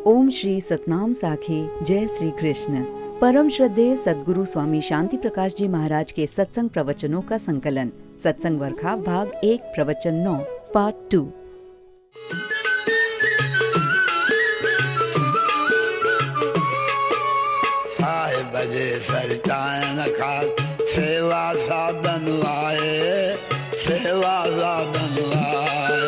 ओम श्री सतनाम साखी। जय श्री कृष्ण। परम श्रद्धेय सद्गुरु स्वामी शांति प्रकाश जी महाराज के सत्संग प्रवचनों का संकलन, सत्संग वर्खा भाग 1 प्रवचन 9 पार्ट 2। बजे सरचायन खात सेवा साधन आए, सेवा साधन आए।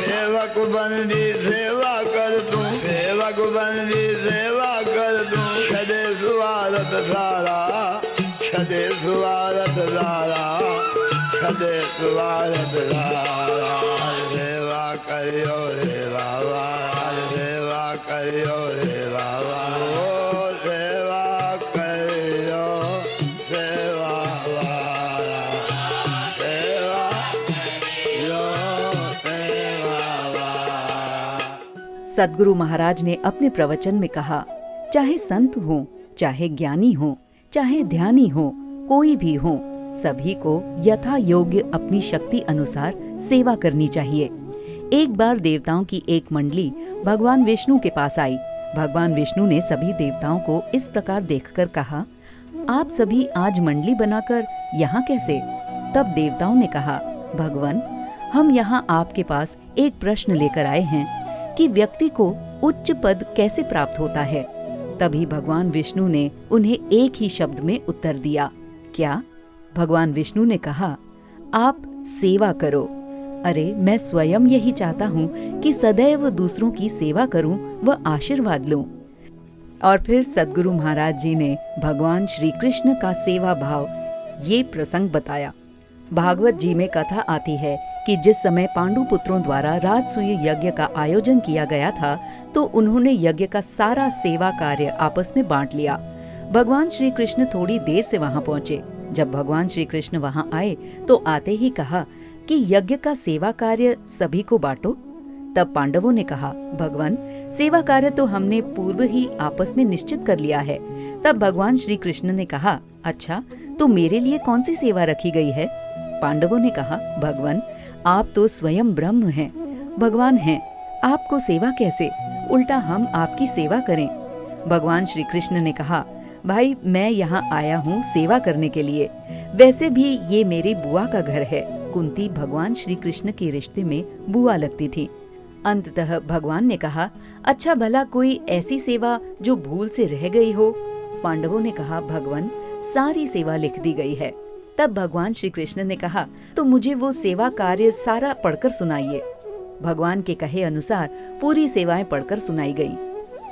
सेवक बंदी सेवा कर तू, सेवक बंदी सेवा कर तू। सदे सुवारत सारा, सदे सुवारत सारा, सदे सुवारत सारा। सेवा करियो रे बाबा, सेवा करियो रे बाबा। सद्गुरु महाराज ने अपने प्रवचन में कहा, चाहे संत हो, चाहे ज्ञानी हो, चाहे ध्यानी हो, कोई भी हो, सभी को यथा योग्य अपनी शक्ति अनुसार सेवा करनी चाहिए। एक बार देवताओं की एक मंडली भगवान विष्णु के पास आई। भगवान विष्णु ने सभी देवताओं को इस प्रकार देखकर कहा, आप सभी आज मंडली बनाकर यहाँ कैसे? तब देवताओं ने कहा, भगवान, हम यहाँ आपके पास एक प्रश्न लेकर आए हैं कि व्यक्ति को उच्च पद कैसे प्राप्त होता है। तभी भगवान विष्णु ने उन्हें एक ही शब्द में उत्तर दिया। क्या? भगवान विष्णु ने कहा, आप सेवा करो। अरे, मैं स्वयं यही चाहता हूँ कि सदैव दूसरों की सेवा करूँ व आशीर्वाद लूँ। और फिर सद्गुरु महाराज जी ने भगवान श्री कृष्ण का सेवा भाव ये प्रसंग बताया। भागवत जी में कथा आती है कि जिस समय पांडु पुत्रों द्वारा राजसूय यज्ञ का आयोजन किया गया था, तो उन्होंने यज्ञ का सारा सेवा कार्य आपस में बांट लिया। भगवान श्री कृष्ण थोड़ी देर से वहां पहुंचे। जब भगवान श्री कृष्ण वहां आए तो आते ही कहा कि यज्ञ का सेवा कार्य सभी को बांटो। तब पांडवों ने कहा, भगवान, सेवा कार्य तो हमने पूर्व ही आपस में निश्चित कर लिया है। तब भगवान श्री कृष्ण ने कहा, अच्छा, तो मेरे लिए कौन सी सेवा रखी गई है? पांडवों ने कहा, भगवान, आप तो स्वयं ब्रह्म हैं, भगवान हैं, आपको सेवा कैसे? उल्टा हम आपकी सेवा करें। भगवान श्री कृष्ण ने कहा, भाई, मैं यहाँ आया हूँ सेवा करने के लिए। वैसे भी ये मेरी बुआ का घर है। कुंती भगवान श्री कृष्ण के रिश्ते में बुआ लगती थी। अंततः भगवान ने कहा, अच्छा भला कोई ऐसी सेवा जो भूल से रह गई हो? पांडवों ने कहा, भगवान, सारी सेवा लिख दी गई है। तब भगवान श्री कृष्ण ने कहा, तो मुझे वो सेवा कार्य सारा पढ़कर सुनाइए। भगवान के कहे अनुसार पूरी सेवाएं पढ़कर सुनाई गई।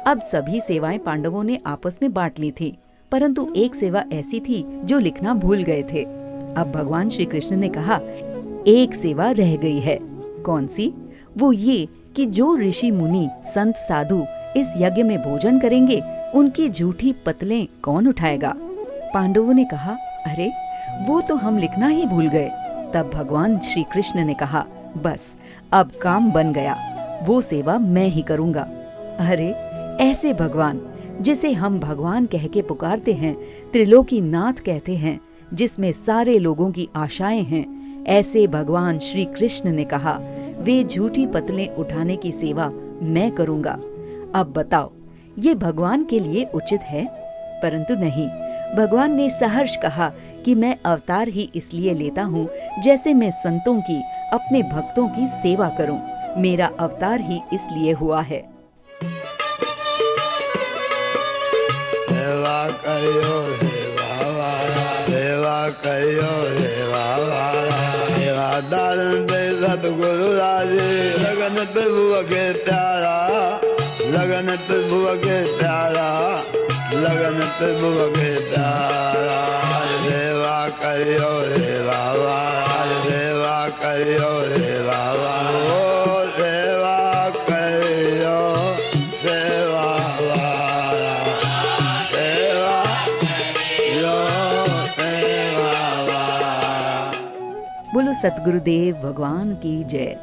अब सभी सेवाएं पांडवों ने आपस में बांट ली थी, परंतु एक सेवा ऐसी थी जो लिखना भूल गए थे। अब भगवान श्री कृष्ण ने कहा, एक सेवा रह गई है। कौन सी? वो ये कि जो ऋषि मुनि संत साधु इस यज्ञ में भोजन करेंगे, उनकी जूठी पतलें कौन उठाएगा? पांडवों ने कहा, अरे, वो तो हम लिखना ही भूल गए। तब भगवान श्री कृष्ण ने कहा, बस अब काम बन गया, वो सेवा मैं ही करूंगा। अरे, ऐसे भगवान जिसे हम भगवान कह के पुकारते हैं, त्रिलोकी नाथ कहते हैं, जिसमें सारे लोगों की आशाएं हैं, ऐसे भगवान श्री कृष्ण ने कहा, वे झूठी पतलें उठाने की सेवा मैं करूंगा। अब बताओ, ये भगवान के लिए उचित है? परंतु नहीं, भगवान ने सहर्ष कहा कि मैं अवतार ही इसलिए लेता हूँ जैसे मैं संतों की, अपने भक्तों की सेवा करूँ। मेरा अवतार ही इसलिए हुआ है। सेवा करियो रे बाबा, सेवा करियो रे बाबा। सेवा दारन दे सतगुरु राजे, लगन प्रभु के प्यारा, लगन प्रभु के प्यारा, लगन प्रभु के प्यारा। सेवा करियो रे बाबा, सेवा करियो रे बाबा। ओ सेवा करियो, सेवा वाला, सेवा करियो, सेवा वाला। बोलो सतगुरुदेव भगवान की जय।